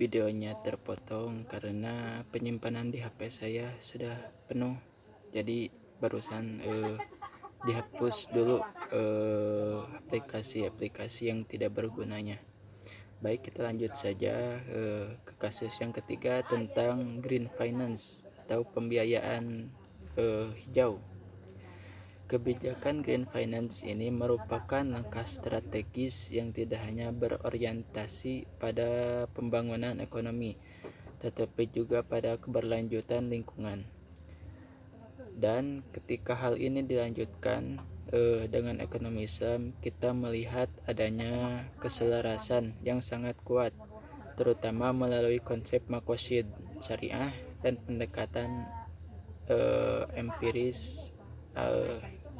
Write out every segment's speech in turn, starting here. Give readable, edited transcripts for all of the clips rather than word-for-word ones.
Videonya terpotong karena penyimpanan di HP saya sudah penuh. Jadi barusan dihapus dulu aplikasi-aplikasi yang tidak bergunanya. Baik, kita lanjut saja ke kasus yang ketiga tentang green finance atau pembiayaan hijau. Kebijakan green finance ini merupakan langkah strategis yang tidak hanya berorientasi pada pembangunan ekonomi, tetapi juga pada keberlanjutan lingkungan. Dan ketika hal ini dilanjutkan dengan ekonomi Islam, kita melihat adanya keselarasan yang sangat kuat, terutama melalui konsep maqasid syariah dan pendekatan empiris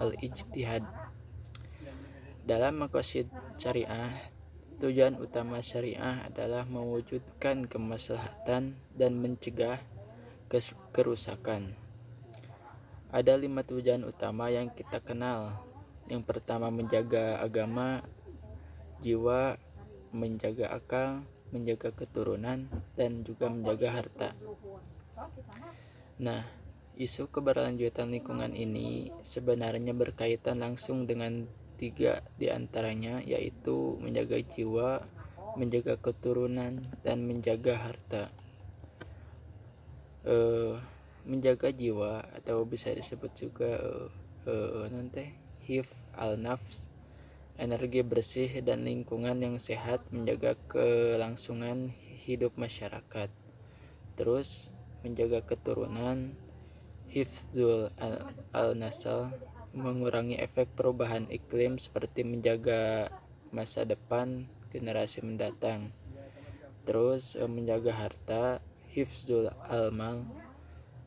al-ijtihad. Dalam maqasid syariah, tujuan utama syariah adalah mewujudkan kemaslahatan dan mencegah kerusakan. Ada 5 tujuan utama yang kita kenal. Yang pertama, menjaga agama, jiwa, menjaga akal, menjaga keturunan, dan juga menjaga harta. Nah, isu keberlanjutan lingkungan ini sebenarnya berkaitan langsung dengan 3 diantaranya, yaitu menjaga jiwa, menjaga keturunan, dan menjaga harta. Menjaga jiwa atau bisa disebut juga hifz al-nafs, energi bersih dan lingkungan yang sehat, menjaga kelangsungan hidup masyarakat. Terus menjaga keturunan, hifdzul al-nasl, mengurangi efek perubahan iklim seperti menjaga masa depan generasi mendatang. Terus menjaga harta, hifdzul al-mal,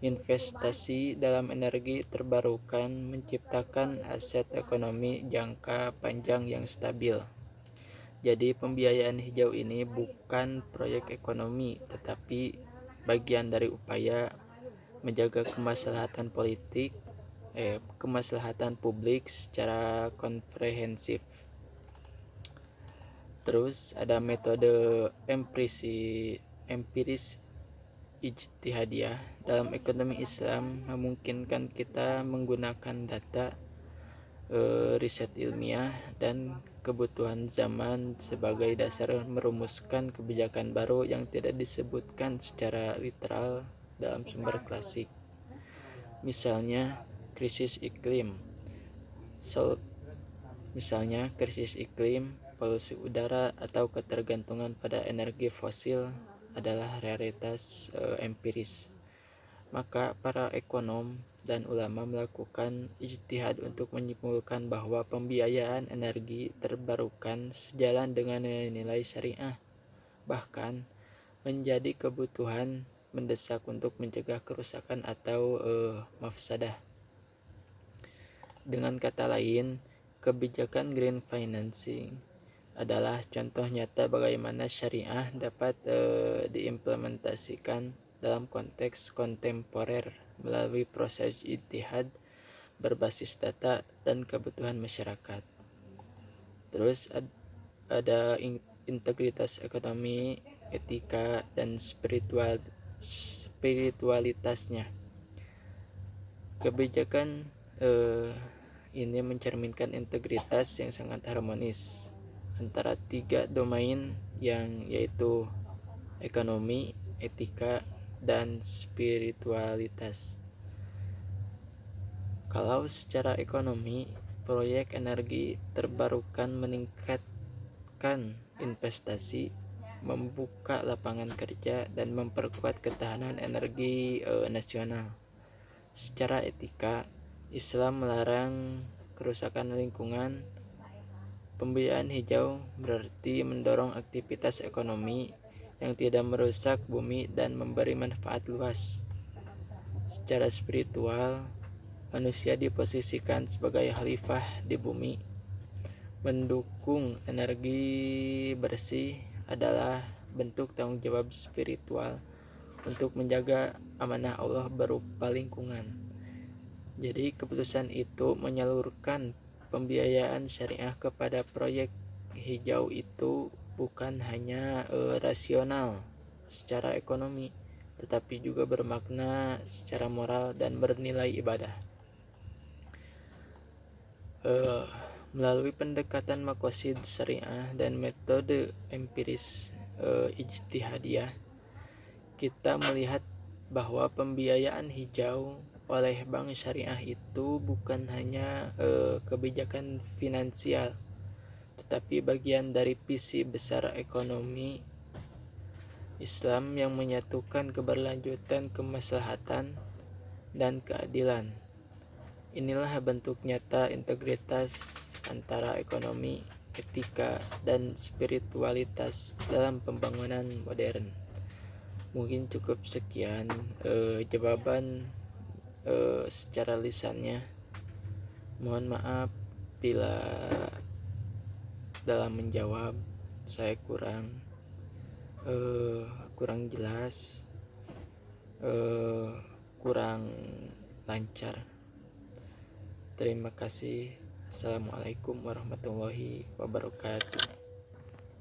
investasi dalam energi terbarukan, menciptakan aset ekonomi jangka panjang yang stabil. Jadi pembiayaan hijau ini bukan proyek ekonomi, tetapi bagian dari upaya menjaga kemaslahatan kemaslahatan publik secara komprehensif. Terus ada metode empiris ijtihadiyah. Dalam ekonomi Islam memungkinkan kita menggunakan data, riset ilmiah, dan kebutuhan zaman sebagai dasar merumuskan kebijakan baru yang tidak disebutkan secara literal dalam sumber klasik. Misalnya krisis iklim, polusi udara, atau ketergantungan pada energi fosil adalah realitas empiris. Maka para ekonom dan ulama melakukan ijtihad untuk menyimpulkan bahwa pembiayaan energi terbarukan sejalan dengan nilai syariah, bahkan menjadi kebutuhan mendesak untuk mencegah kerusakan atau mafsadah. Dengan kata lain, kebijakan green financing adalah contoh nyata bagaimana syariah dapat diimplementasikan dalam konteks kontemporer melalui proses ijtihad berbasis data dan kebutuhan masyarakat. Terus ada integritas ekonomi, etika, dan spiritualitasnya. Kebijakan ini mencerminkan integritas yang sangat harmonis antara 3 domain yang yaitu ekonomi, etika, dan spiritualitas. Kalau secara ekonomi, proyek energi terbarukan meningkatkan investasi, membuka lapangan kerja, dan memperkuat ketahanan energi nasional. Secara etika, Islam melarang kerusakan lingkungan. Pembiayaan hijau berarti mendorong aktivitas ekonomi yang tidak merusak bumi dan memberi manfaat luas. Secara spiritual, manusia diposisikan sebagai khalifah di bumi. Mendukung energi bersih adalah bentuk tanggung jawab spiritual untuk menjaga amanah Allah berupa lingkungan. Jadi keputusan itu menyalurkan pembiayaan syariah kepada proyek hijau itu bukan hanya rasional secara ekonomi, tetapi juga bermakna secara moral dan bernilai ibadah. Melalui pendekatan maqasid syariah dan metode empiris ijtihadiyah, kita melihat bahwa pembiayaan hijau oleh bank syariah itu bukan hanya kebijakan finansial, tetapi bagian dari visi besar ekonomi Islam yang menyatukan keberlanjutan, kemaslahatan, dan keadilan. Inilah bentuk nyata integritas antara ekonomi, etika, dan spiritualitas dalam pembangunan modern. Mungkin cukup sekian jawaban secara lisannya. Mohon maaf bila dalam menjawab saya kurang jelas, kurang lancar. Terima kasih. Assalamualaikum warahmatullahi wabarakatuh.